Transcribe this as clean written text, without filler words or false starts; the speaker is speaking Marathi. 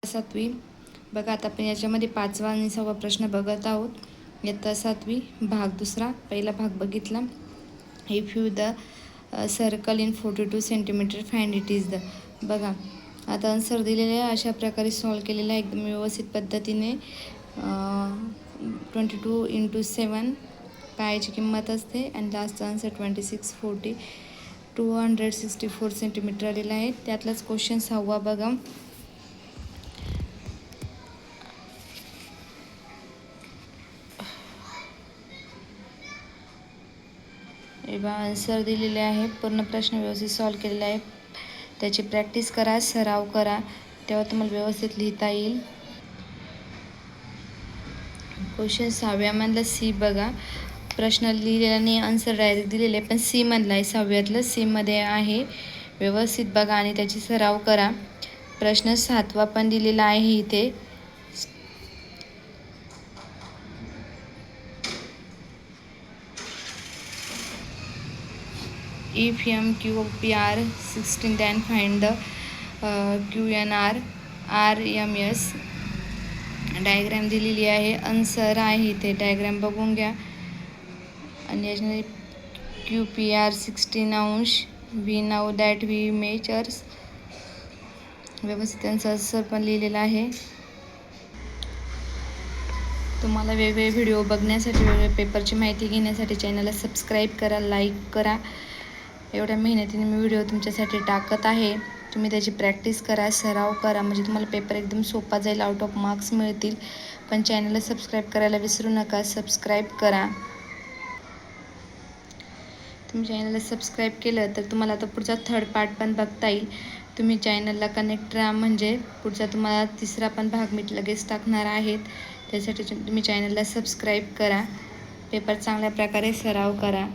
7वी बघा, आता आपण याच्यामध्ये 5वा आणि 6वा प्रश्न बघत आहोत. इयत्ता 7वी भाग दुसरा. पहिला भाग बघितला. If you the circle in 42 centimetre find it is the. बघा आता आन्सर दिलेले आहे, अशा प्रकारे सॉल्व केलेला आहे एकदम व्यवस्थित पद्धतीने. 22 × 7 पायाची किंमत असते आणि लास्टचा आन्सर 264 सेंटीमीटर आलेला आहे. त्यातलाच क्वेश्चन 6वा बघा. आन्सर दिलेले आहे, पूर्ण प्रश्न व्यवस्थित सॉल्व केलेला आहे. त्याची प्रॅक्टिस करा, सराव करा, तेव्हा तुम्हाला व्यवस्थित लिहिता येईल. क्वेश्चन 6व्यामधला सी बघा. प्रश्न लिहिलेला नाही, आन्सर डायरेक्ट दिलेले पण सी मधला आहे. 6व्यातलं सी मध्ये आहे. व्यवस्थित बघा आणि त्याची सराव करा. प्रश्न 7वा पण दिलेला आहे इथे. If MQPR 16 then find the QNR RMS. Diagram दिलेली आहे, आन्सर आहे इथे. डायग्राम बघून घ्या. आणि याच्यामध्ये QPR 16 अंश. We know that we measures. व्यवस्थित त्यांचा आन्सर पण लिहिलेला आहे. तुम्हाला वेगवेगळे व्हिडिओ बघण्यासाठी, वेगवेगळ्या पेपरची माहिती घेण्यासाठी चॅनलला सबस्क्राईब करा, लाईक करा. एवढ्या मेहनतीने मी व्हिडिओ तुमच्यासाठी टाकत आहे. तुम्ही त्याची प्रॅक्टिस करा, सराव करा, म्हणजे तुम्हाला पेपर एकदम सोपा जाईल, आउट ऑफ मार्क्स मिळतील. पण चॅनलला सबस्क्राईब करायला विसरू नका. सबस्क्राईब करा. तुम्ही चॅनलला सबस्क्राईब केलं तर तुम्हाला आता पुढचा 3rd पार्ट पण बघता येईल. तुम्ही चॅनलला कनेक्ट राहा, म्हणजे पुढचा तुम्हाला 3रा पण भाग मी लगेच टाकणार आहेत. त्यासाठी तुम्ही चॅनलला सबस्क्राईब करा. पेपर चांगल्या प्रकारे सराव करा.